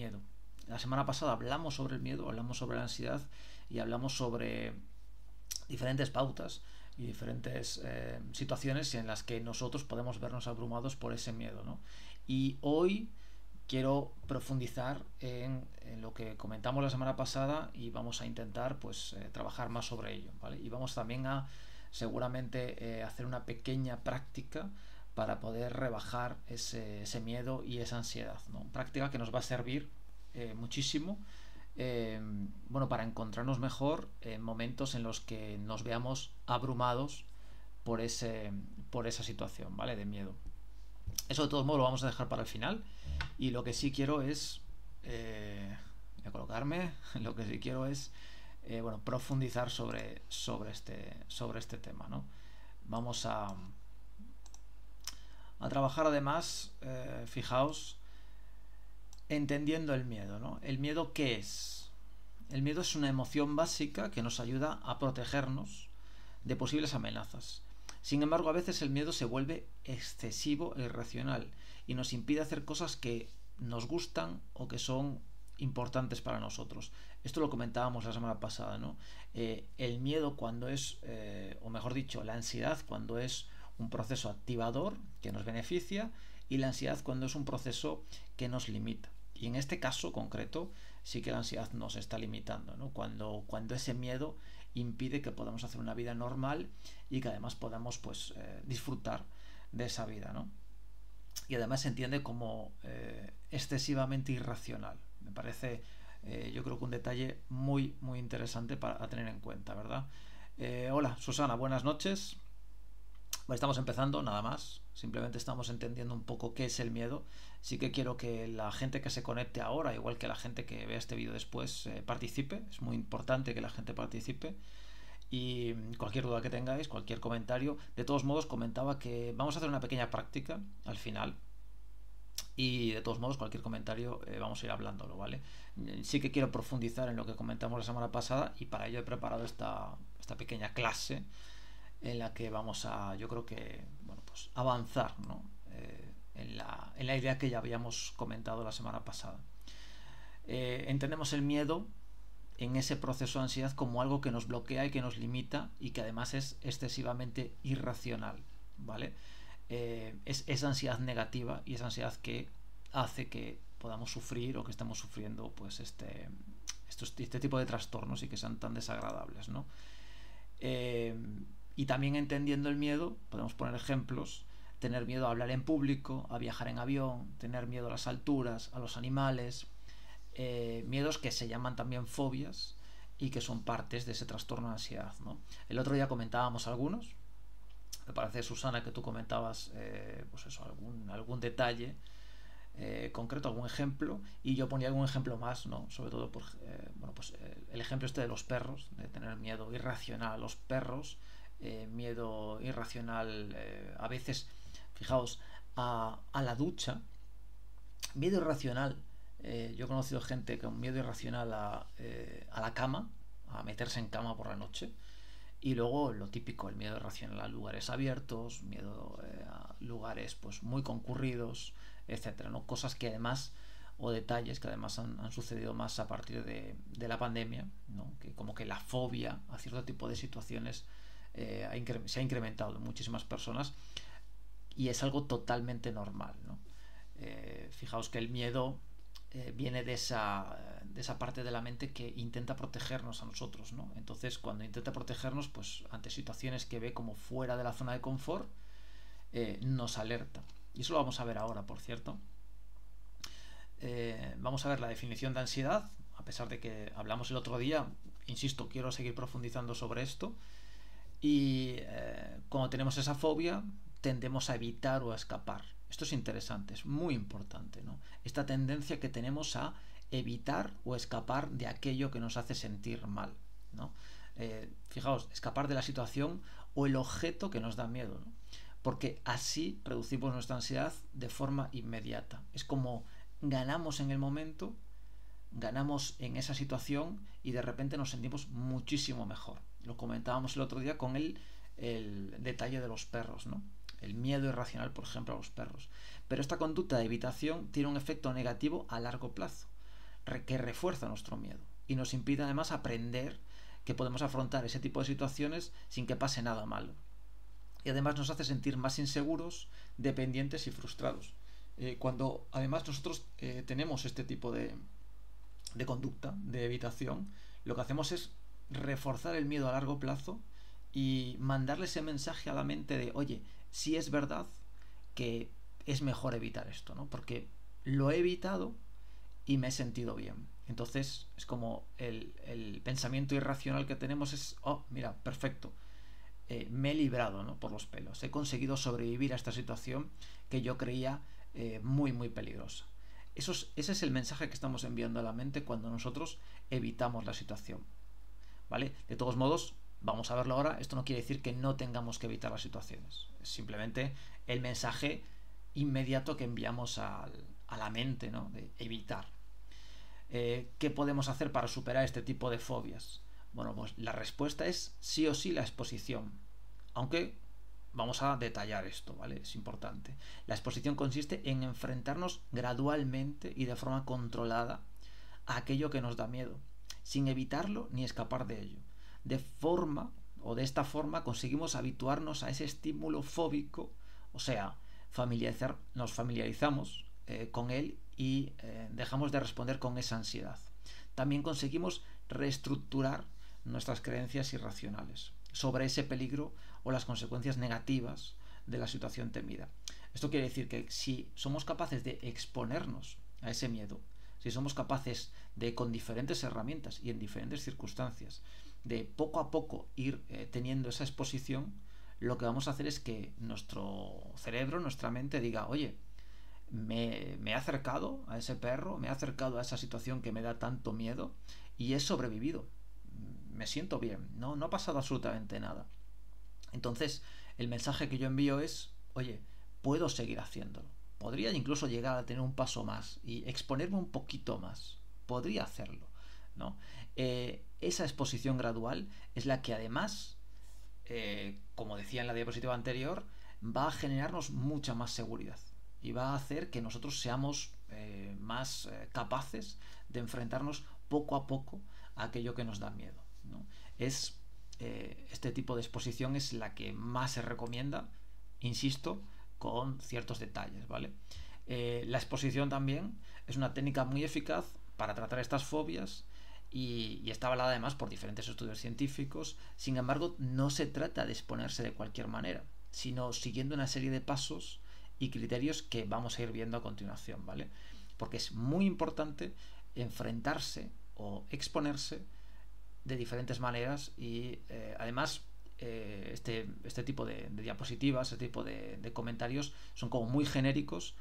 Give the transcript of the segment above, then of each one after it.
miedo. La semana pasada hablamos sobre el miedo, hablamos sobre la ansiedad y hablamos sobre diferentes pautas y diferentes situaciones en las que nosotros podemos vernos abrumados por ese miedo, ¿no? Y hoy quiero profundizar en lo que comentamos la semana pasada y vamos a intentar pues trabajar más sobre ello, ¿vale? Y vamos también a seguramente hacer una pequeña práctica para poder rebajar ese miedo y esa ansiedad, ¿no? Práctica que nos va a servir muchísimo, bueno, para encontrarnos mejor en momentos en los que nos veamos abrumados por por esa situación, ¿vale? De miedo. Eso de todos modos lo vamos a dejar para el final. Y lo que sí quiero es voy a colocarme. Lo que sí quiero es bueno, profundizar sobre este tema, ¿no? Vamos a trabajar además, fijaos, entendiendo el miedo, ¿no? ¿El miedo qué es? El miedo es una emoción básica que nos ayuda a protegernos de posibles amenazas. Sin embargo, a veces el miedo se vuelve excesivo e irracional y nos impide hacer cosas que nos gustan o que son importantes para nosotros. Esto lo comentábamos la semana pasada, ¿no? El miedo cuando es, o mejor dicho, la ansiedad cuando es un proceso activador que nos beneficia y la ansiedad cuando es un proceso que nos limita. Y en este caso concreto sí que la ansiedad nos está limitando, ¿no? Cuando ese miedo impide que podamos hacer una vida normal y que además podamos pues disfrutar de esa vida, ¿no? Y además se entiende como excesivamente irracional. Me parece, yo creo que un detalle muy interesante para tener en cuenta, ¿verdad? Hola, Susana, buenas noches. Bueno, estamos empezando, nada más. Simplemente estamos entendiendo un poco qué es el miedo. Sí que quiero que la gente que se conecte ahora, igual que la gente que vea este vídeo después, participe. Es muy importante que la gente participe. Y cualquier duda que tengáis, cualquier comentario. De todos modos, comentaba que vamos a hacer una pequeña práctica al final. Y de todos modos, cualquier comentario vamos a ir hablándolo, ¿vale? Sí que quiero profundizar en lo que comentamos la semana pasada y para ello he preparado esta pequeña clase en la que vamos a, yo creo que, bueno, pues avanzar, ¿no? En la idea que ya habíamos comentado la semana pasada. Entendemos el miedo en ese proceso de ansiedad como algo que nos bloquea y que nos limita y que además es excesivamente irracional, ¿vale? Es esa ansiedad negativa y esa ansiedad que hace que podamos sufrir o que estemos sufriendo pues este tipo de trastornos y que sean tan desagradables, ¿no? Eh, y también entendiendo el miedo, podemos poner ejemplos: tener miedo a hablar en público, a viajar en avión, tener miedo a las alturas, a los animales, miedos que se llaman también fobias y que son partes de ese trastorno de ansiedad, ¿no? El otro día comentábamos algunos. Me parece, Susana, que tú comentabas pues eso, algún detalle concreto, algún ejemplo, y yo ponía algún ejemplo más, ¿no? Sobre todo por bueno, pues, el ejemplo este de los perros, de tener miedo irracional a los perros, miedo irracional a veces, fijaos, a la ducha, miedo irracional. Yo he conocido gente con miedo irracional a la cama, a meterse en cama por la noche. Y luego lo típico, el miedo irracional a lugares abiertos, miedo a lugares pues muy concurridos, etcétera, ¿no? Cosas que además, o detalles que además han sucedido más a partir de la pandemia, ¿no? Que como que la fobia a cierto tipo de situaciones se ha incrementado en muchísimas personas y es algo totalmente normal, ¿no? Fijaos que el miedo viene de esa parte de la mente que intenta protegernos a nosotros, ¿no? Entonces, cuando intenta protegernos, pues ante situaciones que ve como fuera de la zona de confort, nos alerta. Y eso lo vamos a ver ahora, por cierto. Vamos a ver la definición de ansiedad, a pesar de que hablamos el otro día. Insisto, quiero seguir profundizando sobre esto. Y cuando tenemos esa fobia, tendemos a evitar o a escapar. Esto es interesante, es muy importante, ¿no? Esta tendencia que tenemos a evitar o escapar de aquello que nos hace sentir mal, ¿no? Fijaos, escapar de la situación o el objeto que nos da miedo, ¿no? Porque así reducimos nuestra ansiedad de forma inmediata. Es como ganamos en el momento, ganamos en esa situación y de repente nos sentimos muchísimo mejor. Lo comentábamos el otro día con el detalle de los perros, ¿no? El miedo irracional, por ejemplo, a los perros. Pero esta conducta de evitación tiene un efecto negativo a largo plazo, que refuerza nuestro miedo y nos impide además aprender que podemos afrontar ese tipo de situaciones sin que pase nada malo. Y además nos hace sentir más inseguros, dependientes y frustrados. Cuando además nosotros tenemos este tipo de conducta, de evitación, lo que hacemos es reforzar el miedo a largo plazo y mandarle ese mensaje a la mente de, oye, sí es verdad que es mejor evitar esto, ¿no? Porque lo he evitado y me he sentido bien. Entonces es como el pensamiento irracional que tenemos es, oh, mira, perfecto, me he librado, ¿no? Por los pelos, he conseguido sobrevivir a esta situación que yo creía muy, muy peligrosa. Ese es el mensaje que estamos enviando a la mente cuando nosotros evitamos la situación, ¿vale? De todos modos, vamos a verlo ahora, esto no quiere decir que no tengamos que evitar las situaciones, es simplemente el mensaje inmediato que enviamos a la mente, ¿no? De evitar. ¿Qué podemos hacer para superar este tipo de fobias? Bueno, pues la respuesta es sí o sí la exposición. Aunque vamos a detallar esto, ¿vale? Es importante. La exposición consiste en enfrentarnos gradualmente y de forma controlada a aquello que nos da miedo, sin evitarlo ni escapar de ello. De esta forma conseguimos habituarnos a ese estímulo fóbico, o sea, nos familiarizamos con él y dejamos de responder con esa ansiedad. También conseguimos reestructurar nuestras creencias irracionales sobre ese peligro o las consecuencias negativas de la situación temida. Esto quiere decir que si somos capaces de exponernos a ese miedo, si somos capaces de, con diferentes herramientas y en diferentes circunstancias, de poco a poco ir teniendo esa exposición, lo que vamos a hacer es que nuestro cerebro, nuestra mente diga, oye, me he acercado a ese perro, me he acercado a esa situación que me da tanto miedo y he sobrevivido. Me siento bien, no ha pasado absolutamente nada. Entonces, el mensaje que yo envío es, oye, puedo seguir haciéndolo. Podría incluso llegar a tener un paso más y exponerme un poquito más. Podría hacerlo, ¿no? Esa exposición gradual es la que además, como decía en la diapositiva anterior, va a generarnos mucha más seguridad y va a hacer que nosotros seamos más capaces de enfrentarnos poco a poco a aquello que nos da miedo, ¿no? Este tipo de exposición es la que más se recomienda, insisto, con ciertos detalles, ¿vale? La exposición también es una técnica muy eficaz para tratar estas fobias y está avalada además por diferentes estudios científicos. Sin embargo, no se trata de exponerse de cualquier manera, sino siguiendo una serie de pasos y criterios que vamos a ir viendo a continuación, ¿vale? Porque es muy importante enfrentarse o exponerse de diferentes maneras y además este tipo de diapositivas, este tipo de comentarios son como muy genéricos,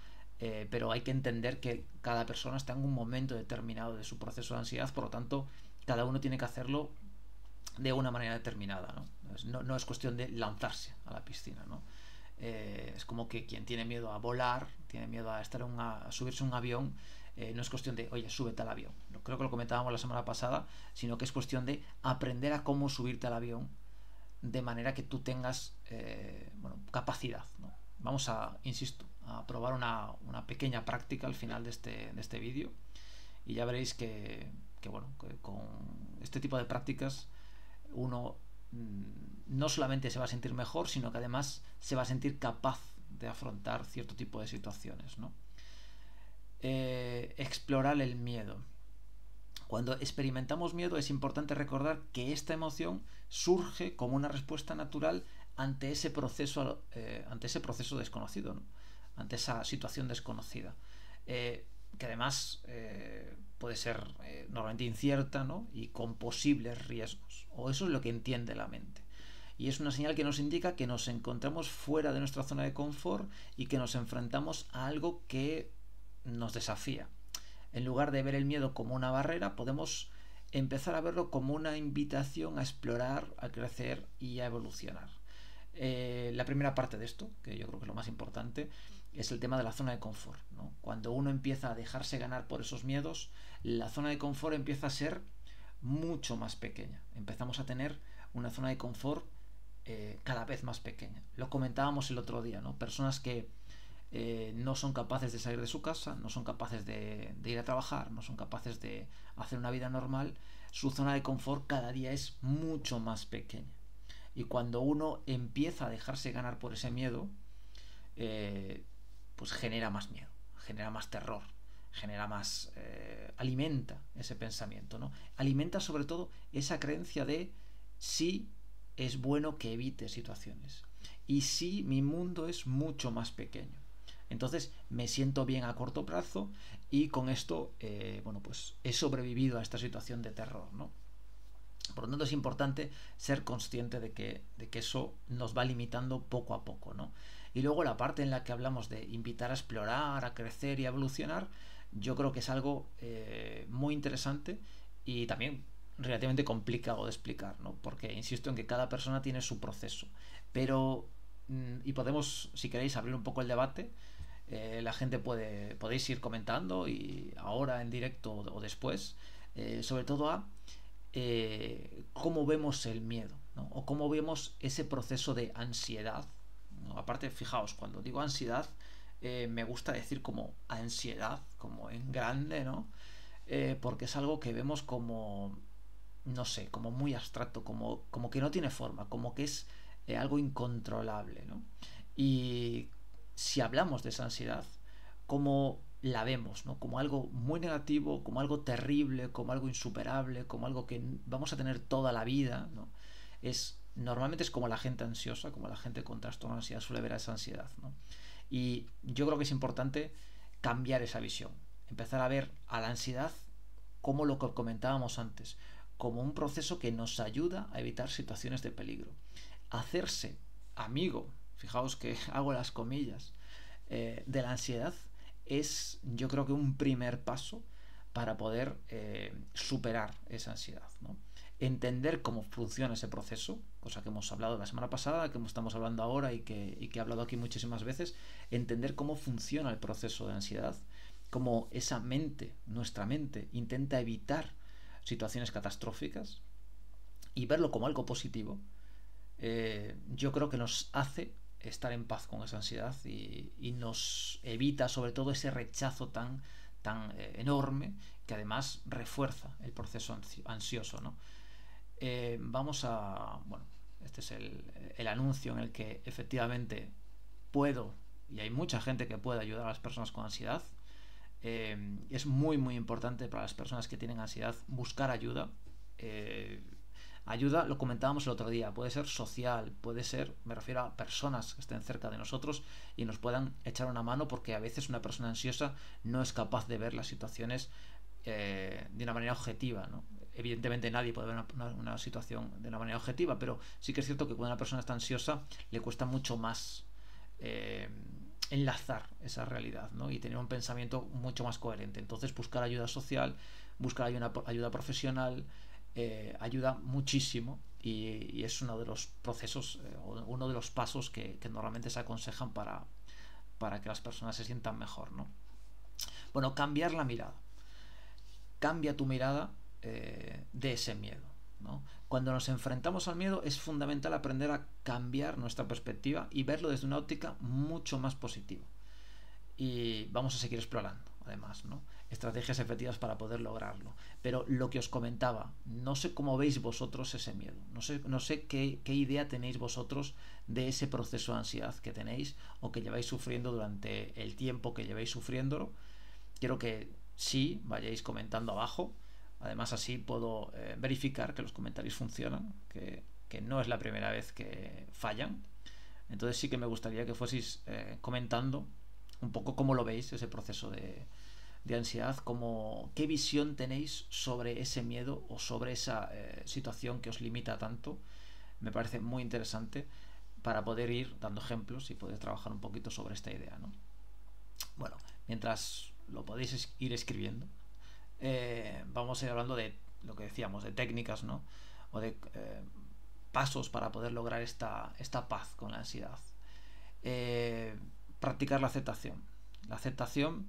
pero hay que entender que cada persona está en un momento determinado de su proceso de ansiedad, por lo tanto cada uno tiene que hacerlo de una manera determinada, ¿no? No es cuestión de lanzarse a la piscina, ¿no? Es como que quien tiene miedo a volar, tiene miedo a subirse a un avión, no es cuestión de, oye, súbete al avión. No creo que lo comentábamos la semana pasada, sino que es cuestión de aprender a cómo subirte al avión de manera que tú tengas capacidad, ¿no? Vamos a, insisto, a probar una pequeña práctica al final de este vídeo y ya veréis que con este tipo de prácticas uno no solamente se va a sentir mejor, sino que además se va a sentir capaz de afrontar cierto tipo de situaciones, ¿no? Explorar el miedo. Cuando experimentamos miedo es importante recordar que esta emoción surge como una respuesta natural ante ese proceso desconocido, ¿no? Ante esa situación desconocida, que además puede ser normalmente incierta, ¿no? Y con posibles riesgos, o eso es lo que entiende la mente. Y es una señal que nos indica que nos encontramos fuera de nuestra zona de confort y que nos enfrentamos a algo que nos desafía. En lugar de ver el miedo como una barrera, podemos empezar a verlo como una invitación a explorar, a crecer y a evolucionar. La primera parte de esto, que yo creo que es lo más importante, es el tema de la zona de confort, ¿no? Cuando uno empieza a dejarse ganar por esos miedos, la zona de confort empieza a ser mucho más pequeña. Empezamos a tener una zona de confort cada vez más pequeña. Lo comentábamos el otro día, ¿no? Personas que no son capaces de salir de su casa, no son capaces de ir a trabajar, no son capaces de hacer una vida normal, su zona de confort cada día es mucho más pequeña. Y cuando uno empieza a dejarse ganar por ese miedo, pues genera más miedo, genera más terror, genera más... alimenta ese pensamiento, ¿no? Alimenta sobre todo esa creencia de sí es bueno que evite situaciones y sí mi mundo es mucho más pequeño. Entonces me siento bien a corto plazo y con esto, bueno, pues he sobrevivido a esta situación de terror, ¿no? Por lo tanto es importante ser consciente de que eso nos va limitando poco a poco, ¿no? Y luego la parte en la que hablamos de invitar a explorar, a crecer y a evolucionar, yo creo que es algo muy interesante y también relativamente complicado de explicar, ¿no? Porque insisto en que cada persona tiene su proceso. Pero, y podemos, si queréis, abrir un poco el debate. La gente podéis ir comentando y ahora en directo o después, sobre todo a cómo vemos el miedo, ¿no? O cómo vemos ese proceso de ansiedad, ¿no? Aparte, fijaos, cuando digo ansiedad, me gusta decir como ansiedad, como en grande, ¿no? Porque es algo que vemos como, no sé, como muy abstracto, como que no tiene forma, como que es algo incontrolable, ¿no? Y si hablamos de esa ansiedad, como la vemos, ¿no? Como algo muy negativo, como algo terrible, como algo insuperable, como algo que vamos a tener toda la vida, ¿no? Normalmente es como la gente ansiosa, como la gente con trastorno de ansiedad suele ver a esa ansiedad, ¿no? Y yo creo que es importante cambiar esa visión, empezar a ver a la ansiedad como lo que comentábamos antes, como un proceso que nos ayuda a evitar situaciones de peligro. Hacerse amigo, fijaos que hago las comillas, de la ansiedad es yo creo que un primer paso para poder superar esa ansiedad, ¿no? Entender cómo funciona ese proceso, cosa que hemos hablado la semana pasada, que estamos hablando ahora y que he hablado aquí muchísimas veces, entender cómo funciona el proceso de ansiedad, cómo esa mente, nuestra mente, intenta evitar situaciones catastróficas y verlo como algo positivo, yo creo que nos hace estar en paz con esa ansiedad y nos evita sobre todo ese rechazo tan enorme que además refuerza el proceso ansioso, ¿no? Vamos a... Bueno, este es el anuncio en el que efectivamente puedo, y hay mucha gente que puede ayudar a las personas con ansiedad. Es muy muy importante para las personas que tienen ansiedad buscar ayuda. Ayuda, lo comentábamos el otro día, puede ser social, puede ser, me refiero a personas que estén cerca de nosotros y nos puedan echar una mano, porque a veces una persona ansiosa no es capaz de ver las situaciones de una manera objetiva, ¿no? Evidentemente nadie puede ver una situación de una manera objetiva, pero sí que es cierto que cuando una persona está ansiosa le cuesta mucho más enlazar esa realidad, ¿no? Y tener un pensamiento mucho más coherente. Entonces buscar ayuda social, buscar ayuda profesional, ayuda muchísimo y es uno de los procesos, uno de los pasos que normalmente se aconsejan para que las personas se sientan mejor, ¿no? Bueno, cambiar la mirada. Cambia tu mirada de ese miedo, ¿no? Cuando nos enfrentamos al miedo es fundamental aprender a cambiar nuestra perspectiva y verlo desde una óptica mucho más positiva. Y vamos a seguir explorando, además, ¿no? Estrategias efectivas para poder lograrlo. Pero lo que os comentaba, no sé cómo veis vosotros ese miedo, no sé qué idea tenéis vosotros de ese proceso de ansiedad que tenéis o que lleváis sufriendo durante el tiempo que lleváis sufriéndolo. Quiero que sí vayáis comentando abajo. Además así puedo verificar que los comentarios funcionan, que no es la primera vez que fallan. Entonces sí que me gustaría que fueseis comentando un poco cómo lo veis, ese proceso de ansiedad, qué visión tenéis sobre ese miedo o sobre esa situación que os limita tanto. Me parece muy interesante para poder ir dando ejemplos y poder trabajar un poquito sobre esta idea, ¿no? Bueno, mientras lo podéis ir escribiendo, vamos a ir hablando de lo que decíamos, de técnicas, ¿no? O de pasos para poder lograr esta paz con la ansiedad. Practicar la aceptación. La aceptación,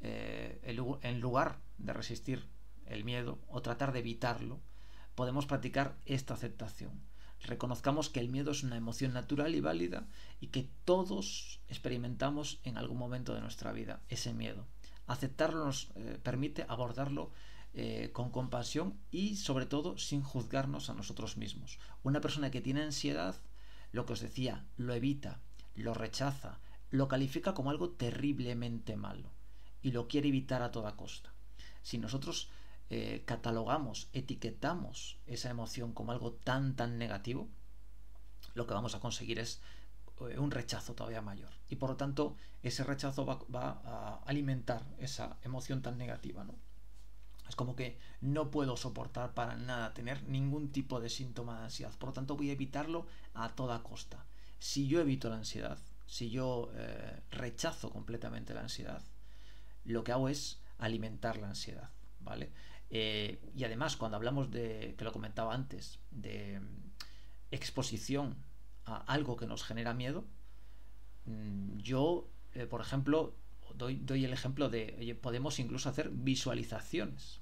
en lugar de resistir el miedo o tratar de evitarlo, podemos practicar esta aceptación. reconozcamos que el miedo es una emoción natural y válida y que todos experimentamos en algún momento de nuestra vida ese miedo. Aceptarlo nos permite abordarlo con compasión y sobre todo sin juzgarnos a nosotros mismos. Una persona que tiene ansiedad, lo que os decía, lo evita, lo rechaza, lo califica como algo terriblemente malo y lo quiere evitar a toda costa. Si nosotros catalogamos, etiquetamos esa emoción como algo tan negativo, lo que vamos a conseguir es un rechazo todavía mayor. Y por lo tanto, ese rechazo va a alimentar esa emoción tan negativa, ¿no? Es como que no puedo soportar para nada tener ningún tipo de síntoma de ansiedad. Por lo tanto, voy a evitarlo a toda costa. Si yo evito la ansiedad, si yo rechazo completamente la ansiedad, lo que hago es alimentar la ansiedad, ¿vale? Y además, cuando hablamos de, que lo comentaba antes, de exposición a algo que nos genera miedo, yo, por ejemplo, doy el ejemplo de, oye, podemos incluso hacer visualizaciones.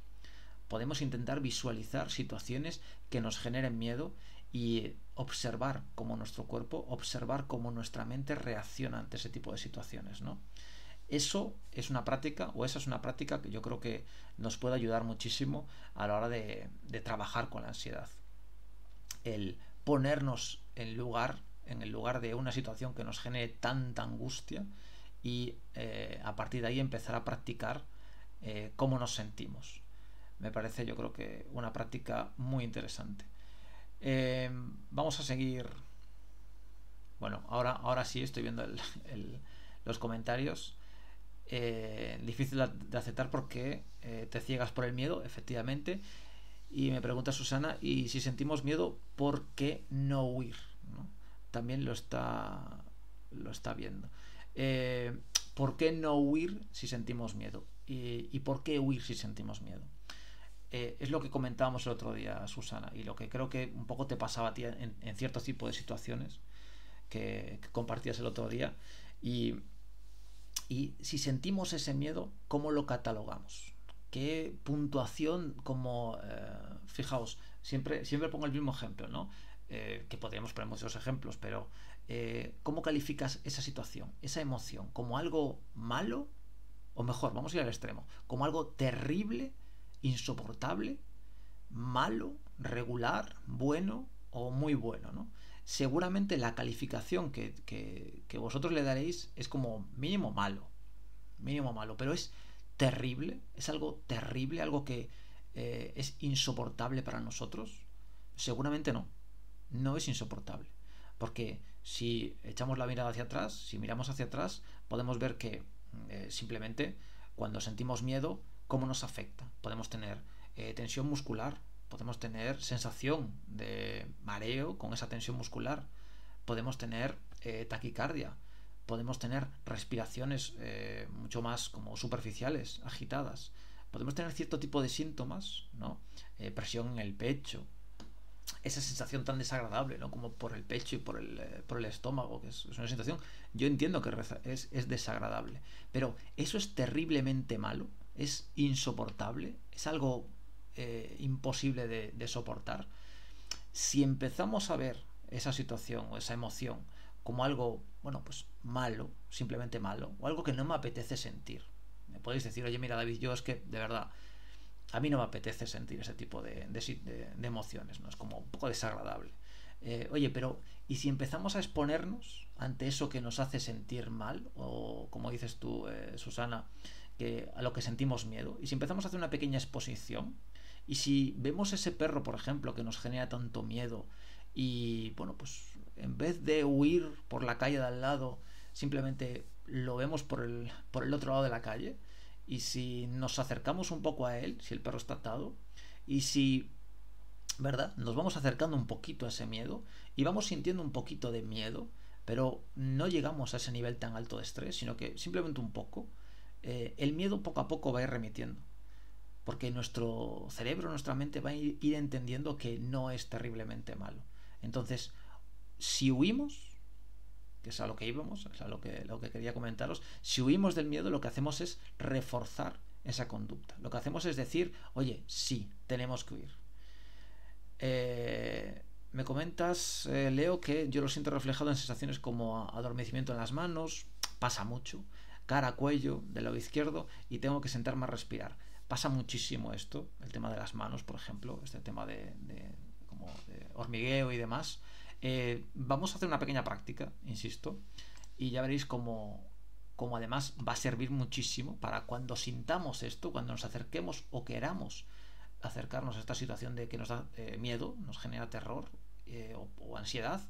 Podemos intentar visualizar situaciones que nos generen miedo y observar cómo nuestro cuerpo, observar cómo nuestra mente reacciona ante ese tipo de situaciones, ¿no? Eso es una práctica, o esa es una práctica que yo creo que nos puede ayudar muchísimo a la hora de trabajar con la ansiedad. El ponernos en el lugar de una situación que nos genere tanta angustia y a partir de ahí empezar a practicar cómo nos sentimos. Me parece, yo creo que una práctica muy interesante. Vamos a seguir. Bueno, ahora sí estoy viendo los comentarios. Difícil de aceptar porque te ciegas por el miedo, efectivamente. Y me pregunta Susana, y si sentimos miedo, ¿por qué no huir? ¿No? También lo está viendo. ¿Por qué no huir si sentimos miedo? ¿Y por qué huir si sentimos miedo? Es lo que comentábamos el otro día, Susana, y lo que creo que un poco te pasaba a ti en cierto tipo de situaciones que compartías el otro día. Y si sentimos ese miedo, ¿cómo lo catalogamos? ¿Qué puntuación? Como fijaos, siempre pongo el mismo ejemplo, ¿no? Que podríamos poner muchos ejemplos, pero ¿cómo calificas esa situación, esa emoción? ¿Como algo malo? O mejor, vamos a ir al extremo, como algo terrible, insoportable, malo, regular, bueno o muy bueno, ¿no? Seguramente la calificación que vosotros le daréis es como mínimo malo, pero es terrible, es algo terrible, algo que es insoportable para nosotros. Seguramente no es insoportable, porque si echamos la mirada hacia atrás, si miramos hacia atrás, podemos ver que simplemente cuando sentimos miedo, ¿cómo nos afecta? Podemos tener tensión muscular, podemos tener sensación de mareo con esa tensión muscular, podemos tener taquicardia, podemos tener respiraciones mucho más como superficiales, agitadas, podemos tener cierto tipo de síntomas, ¿no? Presión en el pecho, esa sensación tan desagradable, ¿no? Como por el pecho y por el estómago, que es una sensación, yo entiendo que es desagradable, pero eso es terriblemente malo, es insoportable, es algo imposible de soportar. Si empezamos a ver esa situación o esa emoción como algo, bueno, pues malo, simplemente malo, o algo que no me apetece sentir, me podéis decir, oye, mira, David, yo es que de verdad a mí no me apetece sentir ese tipo de emociones, ¿no? Es como un poco desagradable. Oye, pero ¿y si empezamos a exponernos ante eso que nos hace sentir mal? O como dices tú, Susana, que a lo que sentimos miedo. Y si empezamos a hacer una pequeña exposición, y si vemos ese perro, por ejemplo, que nos genera tanto miedo, y bueno, pues en vez de huir por la calle de al lado, simplemente lo vemos por el otro lado de la calle, y si nos acercamos un poco a él, si el perro está atado, y si, ¿verdad?, nos vamos acercando un poquito a ese miedo y vamos sintiendo un poquito de miedo, pero no llegamos a ese nivel tan alto de estrés, sino que simplemente un poco, el miedo poco a poco va a ir remitiendo, porque nuestro cerebro, nuestra mente va a ir entendiendo que no es terriblemente malo. Entonces, si huimos, que es a lo que íbamos, es a lo que quería comentaros, si huimos del miedo, lo que hacemos es reforzar esa conducta. Lo que hacemos es decir, oye, sí, tenemos que huir. Me comentas, Leo, que yo lo siento reflejado en sensaciones como adormecimiento en las manos, pasa mucho, cara, cuello, del lado izquierdo, y tengo que sentarme a respirar. Pasa muchísimo esto, el tema de las manos, por ejemplo, este tema como de hormigueo y demás. Vamos a hacer una pequeña práctica, insisto, y ya veréis cómo además va a servir muchísimo para cuando sintamos esto, cuando nos acerquemos o queramos acercarnos a esta situación de que nos da miedo, nos genera terror o ansiedad,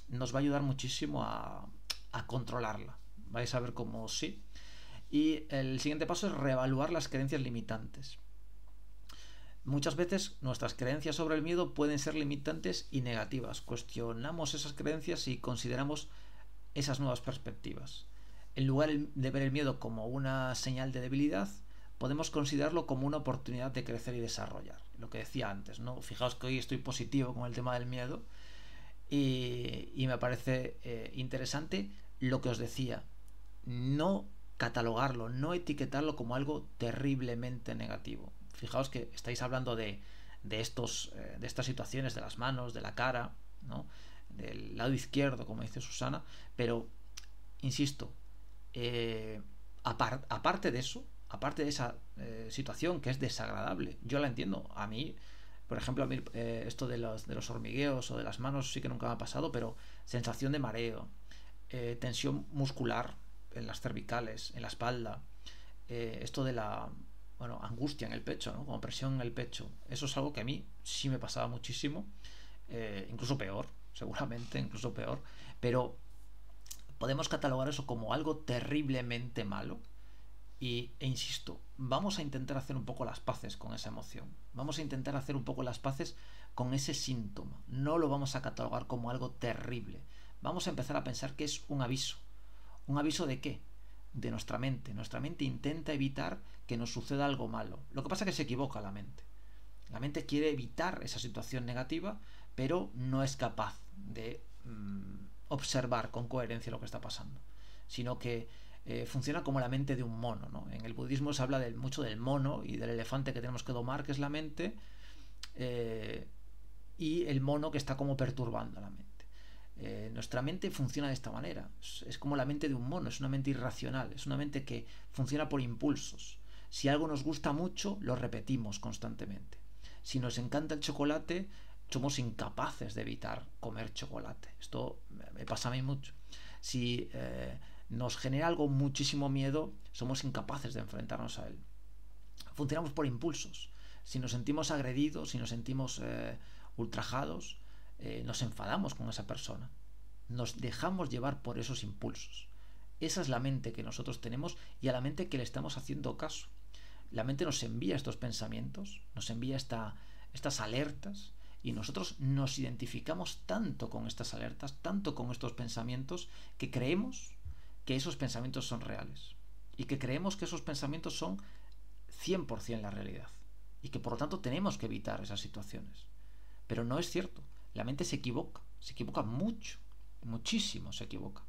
nos va a ayudar muchísimo a controlarla. Vais a ver cómo sí. Y el siguiente paso es reevaluar las creencias limitantes. Muchas veces nuestras creencias sobre el miedo pueden ser limitantes y negativas. Cuestionamos esas creencias y consideramos esas nuevas perspectivas. En lugar de ver el miedo como una señal de debilidad, podemos considerarlo como una oportunidad de crecer y desarrollar. Lo que decía antes, ¿no? Fijaos que hoy estoy positivo con el tema del miedo y me parece interesante lo que os decía. No catalogarlo, no etiquetarlo como algo terriblemente negativo. Fijaos que estáis hablando de estas situaciones de las manos, de la cara, ¿no? Del lado izquierdo, como dice Susana, pero insisto, aparte de eso, aparte de esa situación que es desagradable, yo la entiendo. A mí, por ejemplo, esto de los hormigueos o de las manos sí que nunca me ha pasado, pero sensación de mareo, tensión muscular en las cervicales, en la espalda, esto de la angustia en el pecho, ¿no? Como presión en el pecho, eso es algo que a mí sí me pasaba muchísimo, incluso peor, seguramente, incluso peor, pero podemos catalogar eso como algo terriblemente malo e insisto, vamos a intentar hacer un poco las paces con esa emoción, vamos a intentar hacer un poco las paces con ese síntoma, no lo vamos a catalogar como algo terrible, vamos a empezar a pensar que es un aviso de qué, de nuestra mente. Nuestra mente intenta evitar que nos suceda algo malo. Lo que pasa es que se equivoca la mente. La mente quiere evitar esa situación negativa, pero no es capaz de observar con coherencia lo que está pasando, sino que funciona como la mente de un mono, ¿no? En el budismo se habla mucho del mono y del elefante que tenemos que domar, que es la mente, y el mono que está como perturbando la mente. Nuestra mente funciona de esta manera. Es como la mente de un mono, es una mente irracional, es una mente que funciona por impulsos. Si algo nos gusta mucho, lo repetimos constantemente. Si nos encanta el chocolate, somos incapaces de evitar comer chocolate. Esto me pasa a mí mucho. Si nos genera algo muchísimo miedo, somos incapaces de enfrentarnos a él. Funcionamos por impulsos. Si nos sentimos agredidos, si nos sentimos ultrajados, nos enfadamos con esa persona, nos dejamos llevar por esos impulsos. Esa es la mente que nosotros tenemos y a la mente que le estamos haciendo caso. La mente nos envía estos pensamientos, nos envía estas alertas y nosotros nos identificamos tanto con estas alertas, tanto con estos pensamientos, que creemos que esos pensamientos son reales y que creemos que esos pensamientos son 100% la realidad y que por lo tanto tenemos que evitar esas situaciones. Pero no es cierto. La mente se equivoca mucho, muchísimo se equivoca.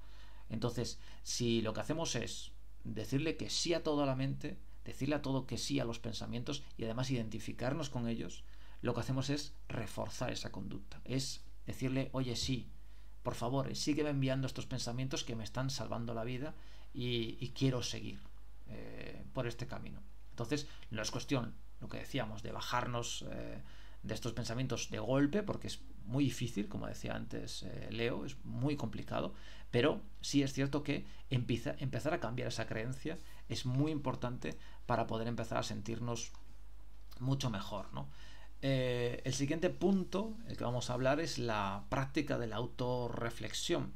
Entonces, si lo que hacemos es decirle que sí a toda la mente, decirle a todo que sí a los pensamientos y además identificarnos con ellos, lo que hacemos es reforzar esa conducta. Es decirle, oye, sí, por favor, sígueme enviando estos pensamientos que me están salvando la vida y quiero seguir por este camino. Entonces, no es cuestión, lo que decíamos, de bajarnos de estos pensamientos de golpe, porque es muy difícil, como decía antes Leo, es muy complicado, pero sí es cierto que empezar a cambiar esa creencia es muy importante para poder empezar a sentirnos mucho mejor, ¿no? El siguiente punto, el que vamos a hablar, es la práctica de la autorreflexión.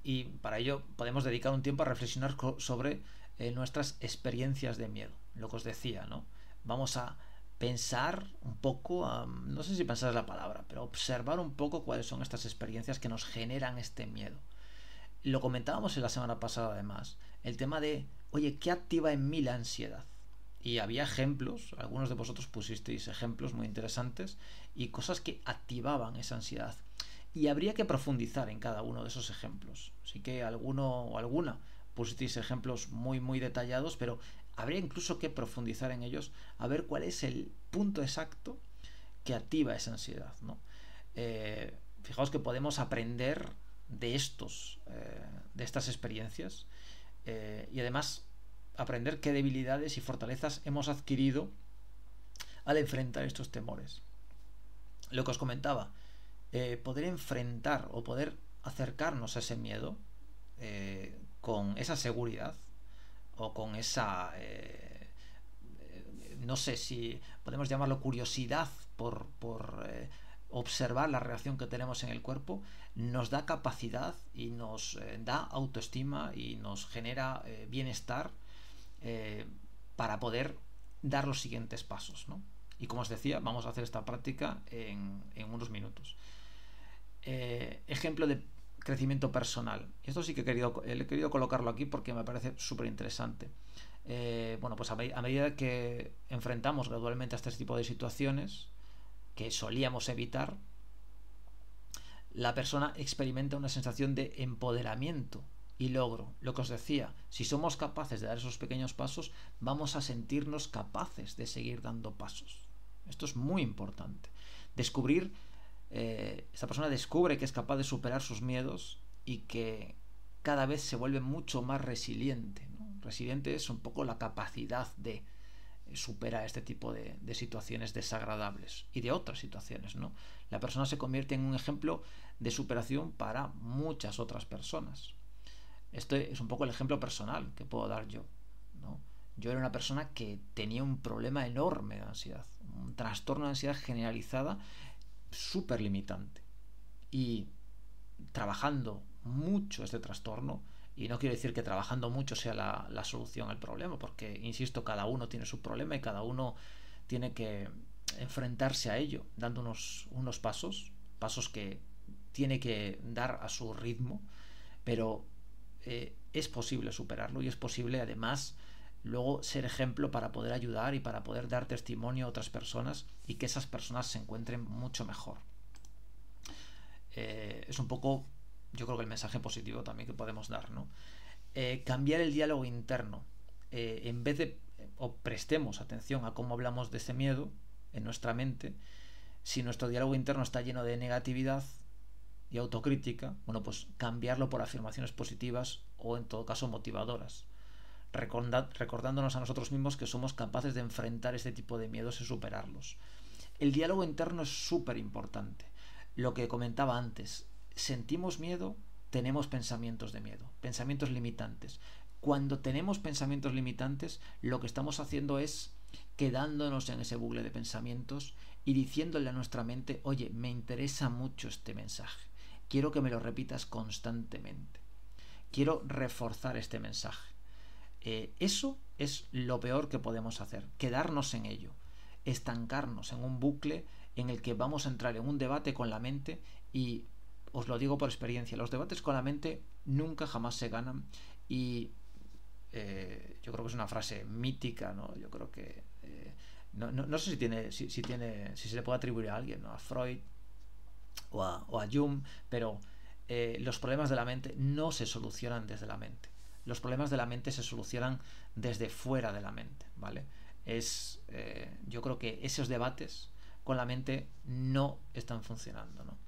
Y para ello podemos dedicar un tiempo a reflexionar sobre nuestras experiencias de miedo, lo que os decía, ¿no? Vamos a pensar un poco, no sé si pensar es la palabra, pero observar un poco cuáles son estas experiencias que nos generan este miedo. Lo comentábamos en la semana pasada además, el tema de, oye, ¿qué activa en mí la ansiedad? Y había ejemplos, algunos de vosotros pusisteis ejemplos muy interesantes y cosas que activaban esa ansiedad. Y habría que profundizar en cada uno de esos ejemplos. Así que alguno o alguna pusisteis ejemplos muy muy detallados, pero habría incluso que profundizar en ellos a ver cuál es el punto exacto que activa esa ansiedad, ¿no? fijaos que podemos aprender de de estas experiencias, y además aprender qué debilidades y fortalezas hemos adquirido al enfrentar estos temores. Lo que os comentaba, poder enfrentar o poder acercarnos a ese miedo con esa seguridad o con esa no sé si podemos llamarlo curiosidad por observar la reacción que tenemos en el cuerpo, nos da capacidad y nos da autoestima y nos genera bienestar para poder dar los siguientes pasos, ¿no? Y como os decía, vamos a hacer esta práctica en unos minutos. Ejemplo de crecimiento personal. Esto sí que he querido colocarlo aquí porque me parece súper interesante. Bueno, pues a medida que enfrentamos gradualmente a este tipo de situaciones que solíamos evitar, la persona experimenta una sensación de empoderamiento y logro. Lo que os decía, si somos capaces de dar esos pequeños pasos, vamos a sentirnos capaces de seguir dando pasos. Esto es muy importante. Esta persona descubre que es capaz de superar sus miedos y que cada vez se vuelve mucho más resiliente, ¿no? Resiliente es un poco la capacidad de superar este tipo de situaciones desagradables y de otras situaciones, ¿no? La persona se convierte en un ejemplo de superación para muchas otras personas. Este es un poco el ejemplo personal que puedo dar yo, ¿no? Yo era una persona que tenía un problema enorme de ansiedad, un trastorno de ansiedad generalizada súper limitante. Y trabajando mucho este trastorno, y no quiero decir que trabajando mucho sea la solución al problema, porque, insisto, cada uno tiene su problema y cada uno tiene que enfrentarse a ello, dando unos pasos que tiene que dar a su ritmo, pero es posible superarlo y es posible además luego ser ejemplo para poder ayudar y para poder dar testimonio a otras personas y que esas personas se encuentren mucho mejor. Es un poco, yo creo que el mensaje positivo también que podemos dar, ¿no? Cambiar el diálogo interno. En vez de, o prestemos atención a cómo hablamos de ese miedo en nuestra mente, si nuestro diálogo interno está lleno de negatividad y autocrítica, bueno, pues cambiarlo por afirmaciones positivas o en todo caso motivadoras, recordándonos a nosotros mismos que somos capaces de enfrentar este tipo de miedos y superarlos. El diálogo interno es súper importante. Lo que comentaba antes, sentimos miedo, tenemos pensamientos de miedo, pensamientos limitantes. Cuando tenemos pensamientos limitantes, lo que estamos haciendo es quedándonos en ese bucle de pensamientos y diciéndole a nuestra mente, oye, me interesa mucho este mensaje, quiero que me lo repitas constantemente, quiero reforzar este mensaje. Eso es lo peor que podemos hacer, quedarnos en ello, estancarnos en un bucle en el que vamos a entrar en un debate con la mente. Y os lo digo por experiencia, los debates con la mente nunca jamás se ganan. Y yo creo que es una frase mítica, ¿no? Yo creo que no sé si se le puede atribuir a alguien, ¿no? A Freud o a Jung, pero los problemas de la mente no se solucionan desde la mente. Los problemas de la mente se solucionan desde fuera de la mente, ¿vale? Yo creo que esos debates con la mente no están funcionando, ¿no?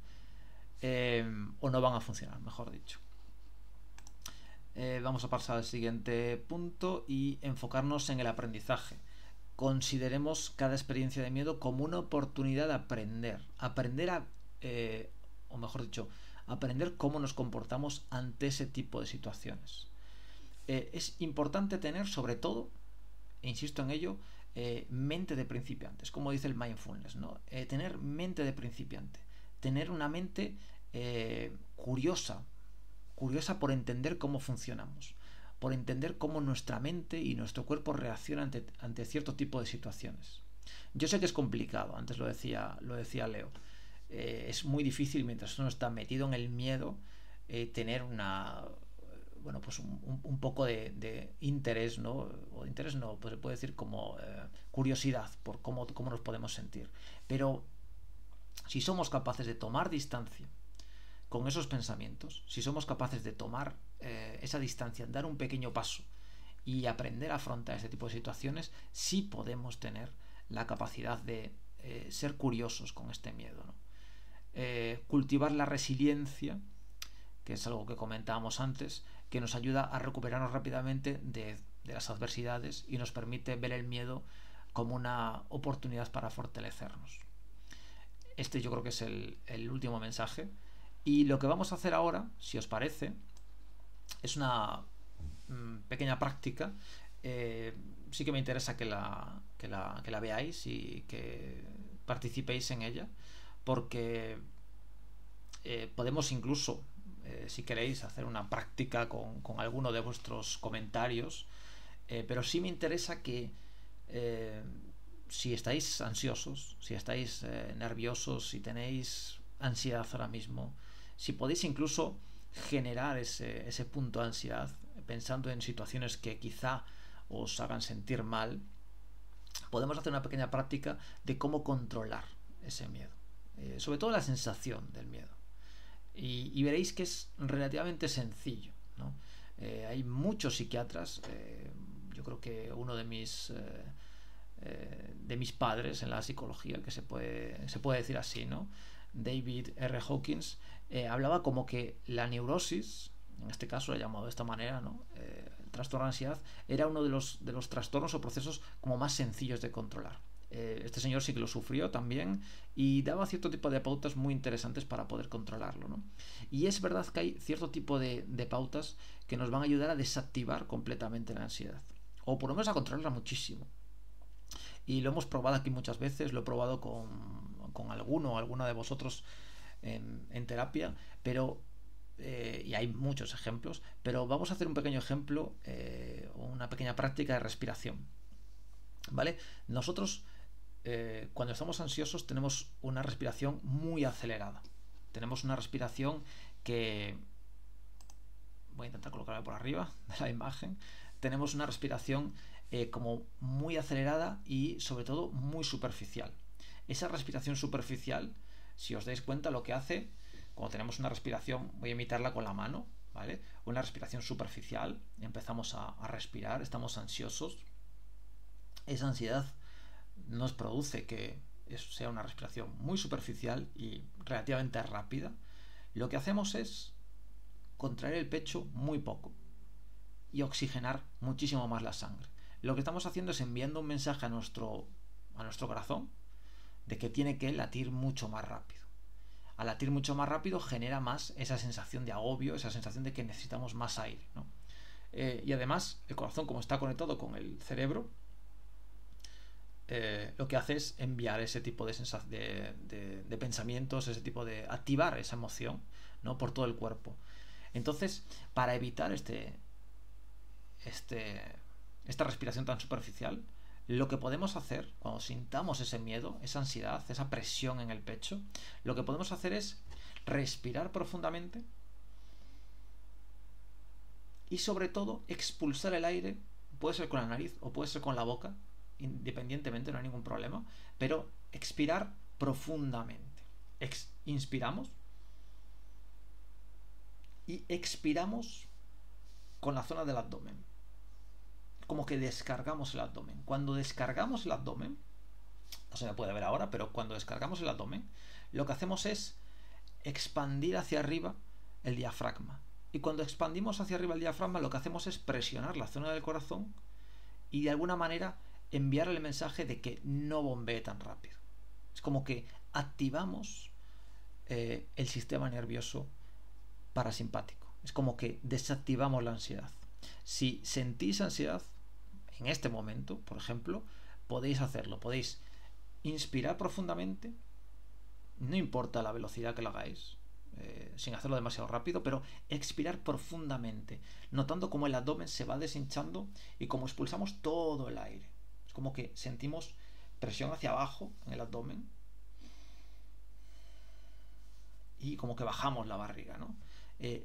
O no van a funcionar, mejor dicho. Vamos a pasar al siguiente punto y enfocarnos en el aprendizaje. Consideremos cada experiencia de miedo como una oportunidad de aprender o mejor dicho, aprender cómo nos comportamos ante ese tipo de situaciones. Es importante tener, sobre todo, e insisto en ello, mente de principiantes, como dice el mindfulness, ¿no? Tener mente de principiante, tener una mente curiosa por entender cómo funcionamos, por entender cómo nuestra mente y nuestro cuerpo reaccionan ante cierto tipo de situaciones. Yo sé que es complicado, antes lo decía Leo, es muy difícil mientras uno está metido en el miedo tener pues un poco de interés, ¿no? O interés no, pues se puede decir como curiosidad por cómo nos podemos sentir. Pero si somos capaces de tomar distancia con esos pensamientos, si somos capaces de tomar esa distancia, dar un pequeño paso y aprender a afrontar este tipo de situaciones, sí podemos tener la capacidad de ser curiosos con este miedo, ¿no? cultivar la resiliencia, que es algo que comentábamos antes, que nos ayuda a recuperarnos rápidamente de las adversidades y nos permite ver el miedo como una oportunidad para fortalecernos. Este yo creo que es el último mensaje. Y lo que vamos a hacer ahora, si os parece, es una pequeña práctica. Sí que me interesa que la veáis y que participéis en ella, porque podemos incluso, si queréis, hacer una práctica con alguno de vuestros comentarios, pero sí me interesa que si estáis ansiosos, si estáis nerviosos, si tenéis ansiedad ahora mismo, si podéis incluso generar ese punto de ansiedad pensando en situaciones que quizá os hagan sentir mal, podemos hacer una pequeña práctica de cómo controlar ese miedo, sobre todo la sensación del miedo, y veréis que es relativamente sencillo, ¿no? Hay muchos psiquiatras, yo creo que uno de mis padres en la psicología, que se puede decir así, ¿no? David R. Hawkins, hablaba como que la neurosis, en este caso lo he llamado de esta manera, ¿no? El trastorno de ansiedad era uno de los trastornos o procesos como más sencillos de controlar. Este señor sí que lo sufrió también y daba cierto tipo de pautas muy interesantes para poder controlarlo, ¿no? Y es verdad que hay cierto tipo de pautas que nos van a ayudar a desactivar completamente la ansiedad, o por lo menos a controlarla muchísimo. Y lo hemos probado aquí muchas veces, lo he probado con alguna de vosotros en terapia, pero y hay muchos ejemplos, pero vamos a hacer un pequeño ejemplo, una pequeña práctica de respiración, ¿vale? Nosotros, cuando estamos ansiosos, tenemos una respiración muy acelerada. Tenemos una respiración que... Voy a intentar colocarla por arriba de la imagen. Tenemos una respiración como muy acelerada y sobre todo muy superficial. Esa respiración superficial, si os dais cuenta, lo que hace, cuando tenemos una respiración, voy a imitarla con la mano, ¿vale? Una respiración superficial, empezamos a respirar, estamos ansiosos. Esa ansiedad nos produce que sea una respiración muy superficial y relativamente rápida. Lo que hacemos es contraer el pecho muy poco y oxigenar muchísimo más la sangre. Lo que estamos haciendo es enviando un mensaje a nuestro corazón de que tiene que latir mucho más rápido. Al latir mucho más rápido genera más esa sensación de agobio, esa sensación de que necesitamos más aire, ¿no? Y además el corazón, como está conectado con el cerebro, lo que hace es enviar ese tipo de pensamientos, ese tipo de activar esa emoción, ¿no? Por todo el cuerpo. Entonces, para evitar esta respiración tan superficial, lo que podemos hacer cuando sintamos ese miedo, esa ansiedad, esa presión en el pecho, lo que podemos hacer es respirar profundamente y sobre todo expulsar el aire, puede ser con la nariz o puede ser con la boca, independientemente, no hay ningún problema, pero expirar profundamente. Inspiramos y expiramos con la zona del abdomen, como que descargamos el abdomen. Cuando descargamos el abdomen, no se me puede ver ahora, pero cuando descargamos el abdomen, lo que hacemos es expandir hacia arriba el diafragma. Y cuando expandimos hacia arriba el diafragma, lo que hacemos es presionar la zona del corazón y de alguna manera enviar el mensaje de que no bombee tan rápido. Es como que activamos el sistema nervioso parasimpático. Es como que desactivamos la ansiedad. Si sentís ansiedad en este momento, por ejemplo, podéis hacerlo. Podéis inspirar profundamente, no importa la velocidad que lo hagáis, sin hacerlo demasiado rápido, pero expirar profundamente, notando cómo el abdomen se va deshinchando y cómo expulsamos todo el aire. Es como que sentimos presión hacia abajo en el abdomen y como que bajamos la barriga, ¿no?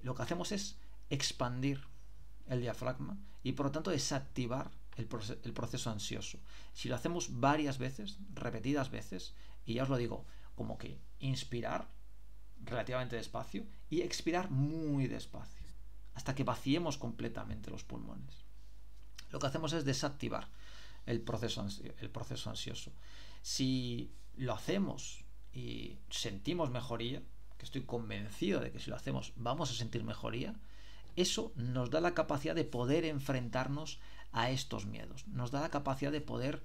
Lo que hacemos es expandir el diafragma y por lo tanto desactivar el proceso ansioso. Si lo hacemos varias veces, repetidas veces, y ya os lo digo, como que inspirar relativamente despacio y expirar muy despacio, hasta que vaciemos completamente los pulmones. Lo que hacemos es desactivar el proceso ansioso. Si lo hacemos y sentimos mejoría, que estoy convencido de que si lo hacemos vamos a sentir mejoría, eso nos da la capacidad de poder enfrentarnos a estos miedos. Nos da la capacidad de poder,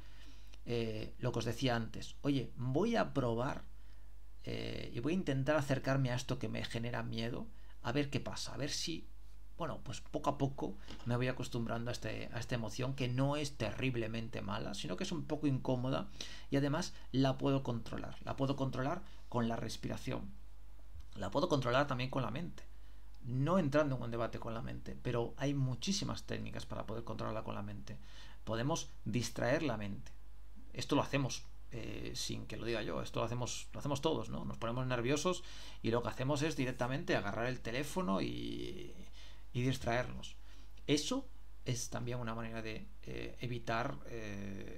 lo que os decía antes, oye, voy a probar y voy a intentar acercarme a esto que me genera miedo, a ver qué pasa, a ver si, bueno, pues poco a poco me voy acostumbrando a esta emoción que no es terriblemente mala, sino que es un poco incómoda y además la puedo controlar. La puedo controlar con la respiración. La puedo controlar también con la mente. No entrando en un debate con la mente, pero hay muchísimas técnicas para poder controlarla con la mente. Podemos distraer la mente. Esto lo hacemos sin que lo diga yo, esto lo hacemos todos, ¿no? Nos ponemos nerviosos y lo que hacemos es directamente agarrar el teléfono y distraernos. Eso es también una manera de evitar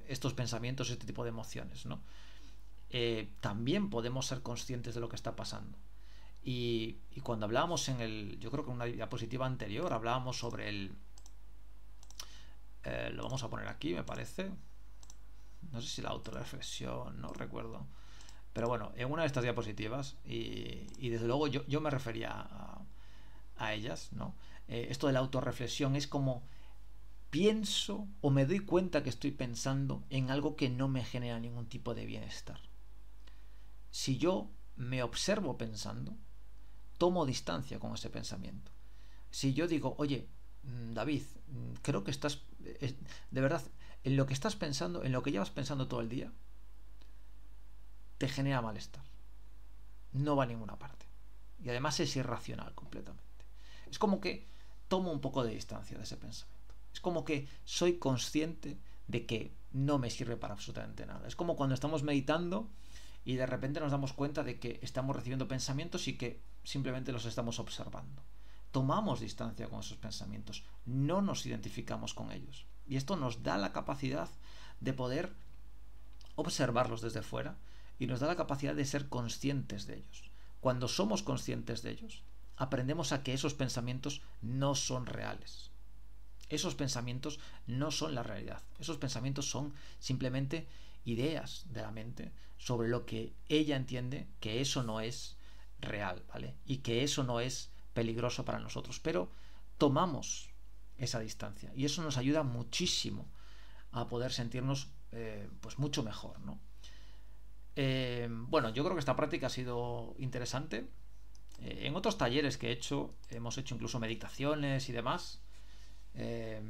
estos pensamientos, este tipo de emociones, ¿no? También podemos ser conscientes de lo que está pasando. Y cuando hablábamos yo creo que en una diapositiva anterior hablábamos sobre lo vamos a poner aquí, me parece. No sé si la autorreflexión, no recuerdo. Pero bueno, en una de estas diapositivas, y desde luego yo me refería a ellas, ¿no? Esto de la autorreflexión es como pienso o me doy cuenta que estoy pensando en algo que no me genera ningún tipo de bienestar. Si yo me observo pensando, tomo distancia con ese pensamiento. Si yo digo, oye, David, creo que estás, de verdad, en lo que estás pensando, en lo que llevas pensando todo el día, te genera malestar. No va a ninguna parte. Y además es irracional completamente. Es como que tomo un poco de distancia de ese pensamiento. Es como que soy consciente de que no me sirve para absolutamente nada. Es como cuando estamos meditando y de repente nos damos cuenta de que estamos recibiendo pensamientos y que simplemente los estamos observando. Tomamos distancia con esos pensamientos, no nos identificamos con ellos. Y esto nos da la capacidad de poder observarlos desde fuera y nos da la capacidad de ser conscientes de ellos. Cuando somos conscientes de ellos, aprendemos a que esos pensamientos no son reales. Esos pensamientos no son la realidad. Esos pensamientos son simplemente ideas de la mente sobre lo que ella entiende que eso no es real, ¿vale? Y que eso no es peligroso para nosotros. Pero tomamos esa distancia y eso nos ayuda muchísimo a poder sentirnos pues mucho mejor, ¿no? Bueno, yo creo que esta práctica ha sido interesante. En otros talleres que he hecho, hemos hecho incluso meditaciones y demás. Eh,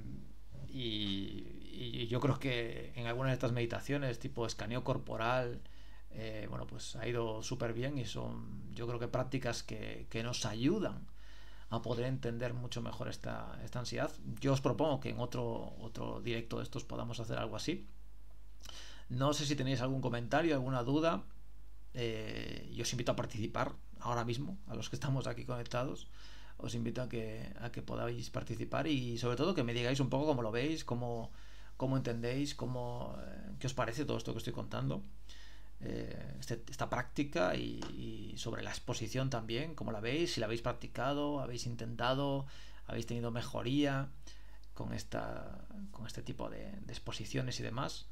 y yo creo que en algunas de estas meditaciones, tipo escaneo corporal, bueno, pues ha ido súper bien y son, yo creo que prácticas que nos ayudan a poder entender mucho mejor esta ansiedad. Yo os propongo que en otro directo de estos podamos hacer algo así. No sé si tenéis algún comentario, alguna duda. Yo os invito a participar ahora mismo, a los que estamos aquí conectados. Os invito a que podáis participar y sobre todo que me digáis un poco cómo lo veis, cómo entendéis, qué os parece todo esto que estoy contando. Esta práctica y sobre la exposición también, cómo la veis, si la habéis practicado, habéis intentado, habéis tenido mejoría con este tipo de exposiciones y demás.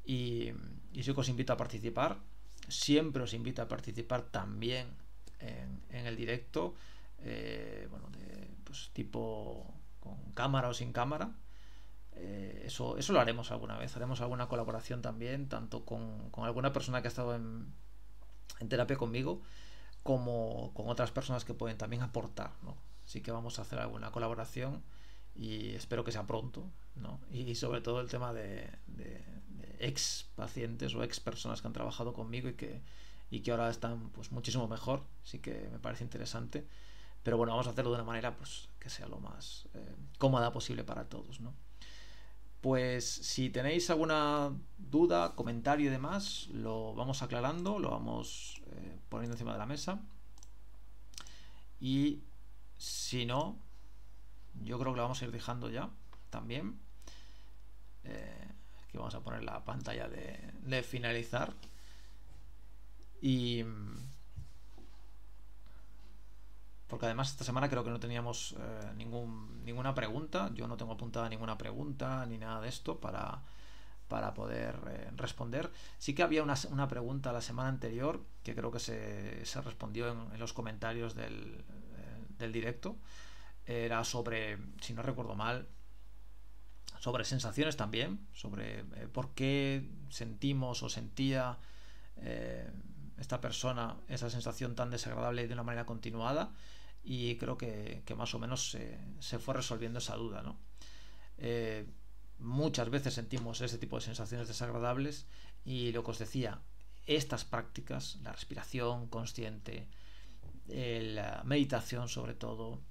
Y sí que os invito a participar. Siempre os invito a participar también en el directo. Bueno, pues tipo con cámara o sin cámara. Eso lo haremos alguna vez. Haremos alguna colaboración también, tanto con alguna persona que ha estado en terapia conmigo, como con otras personas que pueden también aportar, ¿no? Así que vamos a hacer alguna colaboración y espero que sea pronto, ¿no? Y sobre todo el tema de ex pacientes o ex personas que han trabajado conmigo y que ahora están pues muchísimo mejor. Así que me parece interesante. Pero bueno, vamos a hacerlo de una manera pues que sea lo más cómoda posible para todos, ¿no? Pues si tenéis alguna duda, comentario y demás, lo vamos aclarando, lo vamos poniendo encima de la mesa. Y si no, yo creo que lo vamos a ir dejando ya también. Aquí vamos a poner la pantalla de finalizar. Y porque además esta semana creo que no teníamos ninguna pregunta. Yo no tengo apuntada ninguna pregunta ni nada de esto para para poder responder. Sí que había una pregunta la semana anterior que creo que se respondió en los comentarios del directo. Era sobre, si no recuerdo mal, sobre sensaciones también, sobre por qué sentimos o sentía esta persona esa sensación tan desagradable de una manera continuada, y creo que más o menos se fue resolviendo esa duda, ¿no? Muchas veces sentimos ese tipo de sensaciones desagradables, y lo que os decía, estas prácticas, la respiración consciente, la meditación sobre todo,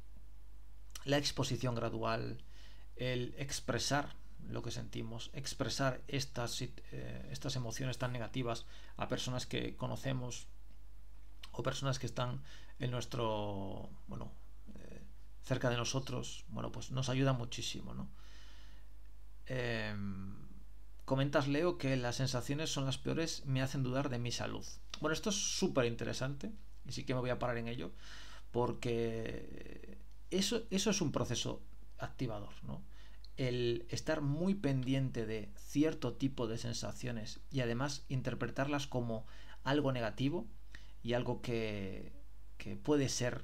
la exposición gradual, el expresar lo que sentimos, expresar estas emociones tan negativas a personas que conocemos o personas que están en nuestro, cerca de nosotros, pues nos ayuda muchísimo, ¿no? Eh, Comentas, Leo, que las sensaciones son las peores, me hacen dudar de mi salud. Bueno, esto es súper interesante y sí que me voy a parar en ello, porque eso es un proceso activador, ¿no? El estar muy pendiente de cierto tipo de sensaciones y además interpretarlas como algo negativo y algo que puede ser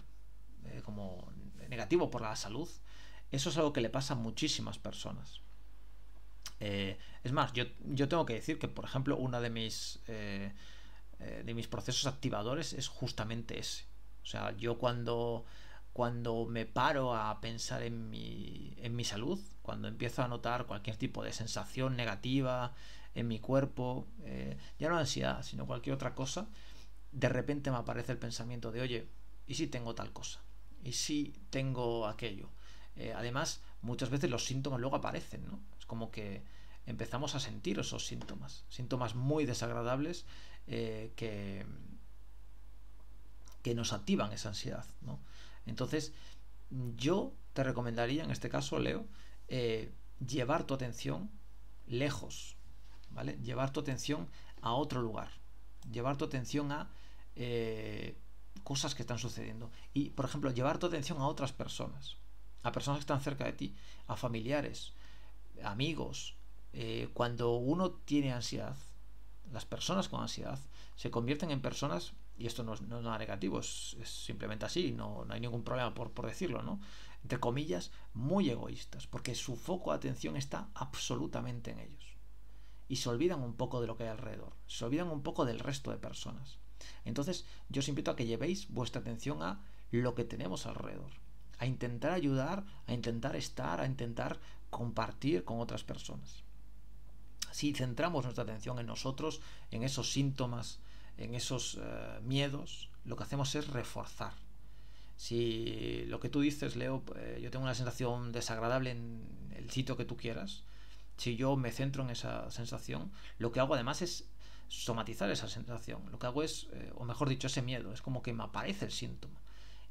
como negativo por la salud, eso es algo que le pasa a muchísimas personas. Es más, yo tengo que decir que, por ejemplo, uno de mis procesos activadores es justamente ese. O sea, yo cuando me paro a pensar en mi salud, cuando empiezo a notar cualquier tipo de sensación negativa en mi cuerpo, ya no ansiedad, sino cualquier otra cosa, de repente me aparece el pensamiento de, oye, ¿y si tengo tal cosa? ¿Y si tengo aquello? Además, muchas veces los síntomas luego aparecen, ¿no? Es como que empezamos a sentir esos síntomas muy desagradables, que nos activan esa ansiedad, ¿no? Entonces, yo te recomendaría en este caso, Leo, llevar tu atención lejos, ¿vale? Llevar tu atención a otro lugar, llevar tu atención a cosas que están sucediendo, y, por ejemplo, llevar tu atención a otras personas, a personas que están cerca de ti, a familiares, amigos. Cuando uno tiene ansiedad, las personas con ansiedad se convierten en personas, y esto no es nada negativo, es simplemente así, no hay ningún problema por decirlo, ¿no? Entre comillas, muy egoístas, porque su foco de atención está absolutamente en ellos. Y se olvidan un poco de lo que hay alrededor, se olvidan un poco del resto de personas. Entonces, yo os invito a que llevéis vuestra atención a lo que tenemos alrededor, a intentar ayudar, a intentar estar, a intentar compartir con otras personas. Si centramos nuestra atención en nosotros, en esos síntomas, en esos miedos, lo que hacemos es reforzar. Si lo que tú dices, Leo, yo tengo una sensación desagradable en el sitio que tú quieras, si yo me centro en esa sensación, lo que hago además es somatizar esa sensación. Lo que hago es, o mejor dicho, ese miedo, es como que me aparece el síntoma.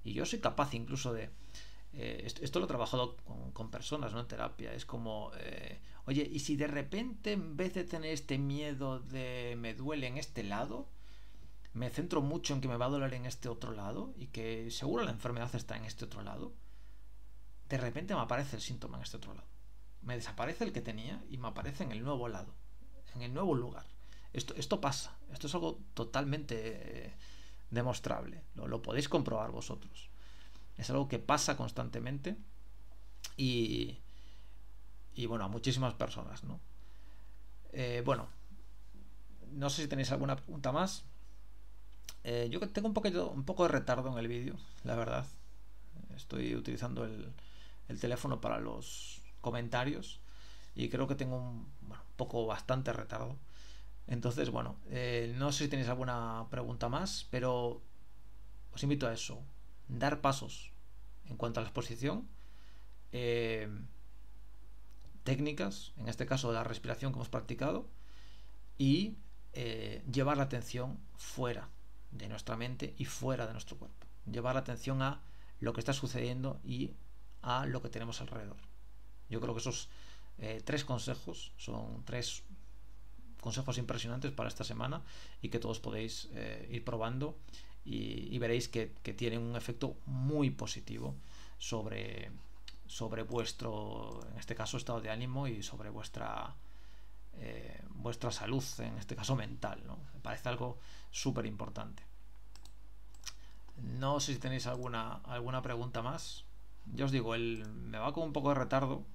Y yo soy capaz incluso de... esto lo he trabajado con personas, ¿no? En terapia. Es como, oye, ¿y si de repente, en vez de tener este miedo de me duele en este lado, me centro mucho en que me va a doler en este otro lado, y que seguro la enfermedad está en este otro lado? De repente me aparece el síntoma en este otro lado. Me desaparece el que tenía y me aparece en el nuevo lado, en el nuevo lugar. Esto pasa. Esto es algo totalmente demostrable. Lo podéis comprobar vosotros. Es algo que pasa constantemente, y bueno, a muchísimas personas, ¿no? Bueno, no sé si tenéis alguna pregunta más. Yo tengo un poco de retardo en el vídeo, la verdad. Estoy utilizando el teléfono para los comentarios y creo que tengo un poco bastante retardo. Entonces, bueno, no sé si tenéis alguna pregunta más, pero os invito a eso, dar pasos en cuanto a la exposición, técnicas, en este caso de la respiración que hemos practicado, y llevar la atención fuera de nuestra mente y fuera de nuestro cuerpo. Llevar la atención a lo que está sucediendo y a lo que tenemos alrededor. Yo creo que esos 3 consejos son 3 consejos impresionantes para esta semana, y que todos podéis ir probando, y veréis que tienen un efecto muy positivo sobre vuestro, en este caso, estado de ánimo, y sobre vuestra vuestra salud, en este caso mental, ¿no? Me parece algo súper importante. No sé si tenéis alguna pregunta más. Yo os digo, me va con un poco de retardo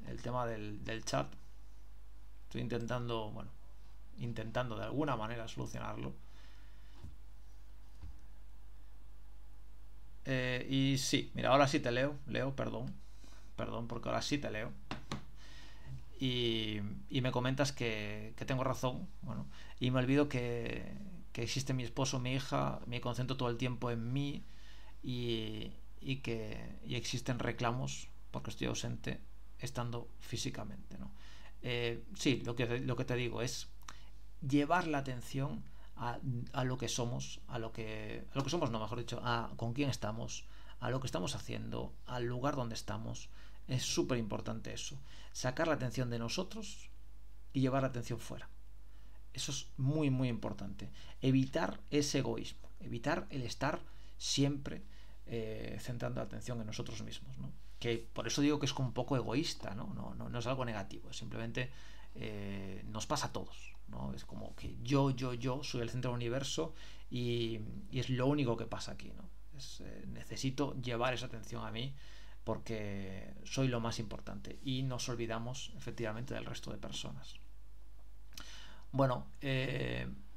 el tema del chat. Estoy intentando de alguna manera solucionarlo. Y sí, mira, ahora sí te leo, perdón, porque ahora sí te leo. Y me comentas que tengo razón, bueno, y me olvido que existe mi esposo, mi hija, me concentro todo el tiempo en mí y existen reclamos porque estoy ausente estando físicamente, ¿no? Sí, lo que te digo es llevar la atención a lo que somos, a lo que somos, no, mejor dicho, a con quién estamos, a lo que estamos haciendo, al lugar donde estamos. Es súper importante eso. Sacar la atención de nosotros y llevar la atención fuera. Eso es muy, muy importante. Evitar ese egoísmo. Evitar el estar siempre centrando la atención en nosotros mismos, ¿no? Que por eso digo que es como un poco egoísta, ¿no? No es algo negativo. Simplemente nos pasa a todos, ¿no? Es como que yo soy el centro del universo y es lo único que pasa aquí, ¿no? Necesito llevar esa atención a mí porque soy lo más importante y nos olvidamos efectivamente del resto de personas. Bueno,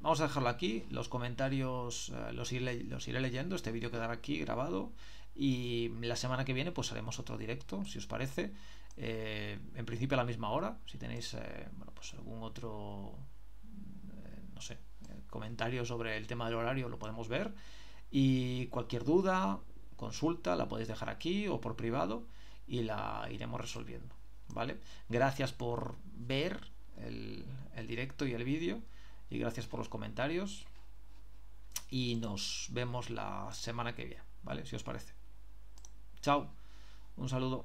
vamos a dejarlo aquí. Los comentarios los iré leyendo. Este vídeo quedará aquí grabado. Y la semana que viene pues haremos otro directo, si os parece. En principio a la misma hora. Si tenéis pues algún otro no sé, comentario sobre el tema del horario, lo podemos ver. Y cualquier duda, consulta, la podéis dejar aquí o por privado y la iremos resolviendo. ¿Vale? Gracias por ver el directo y el vídeo y gracias por los comentarios y nos vemos la semana que viene, ¿vale? Si os parece. Chao, un saludo.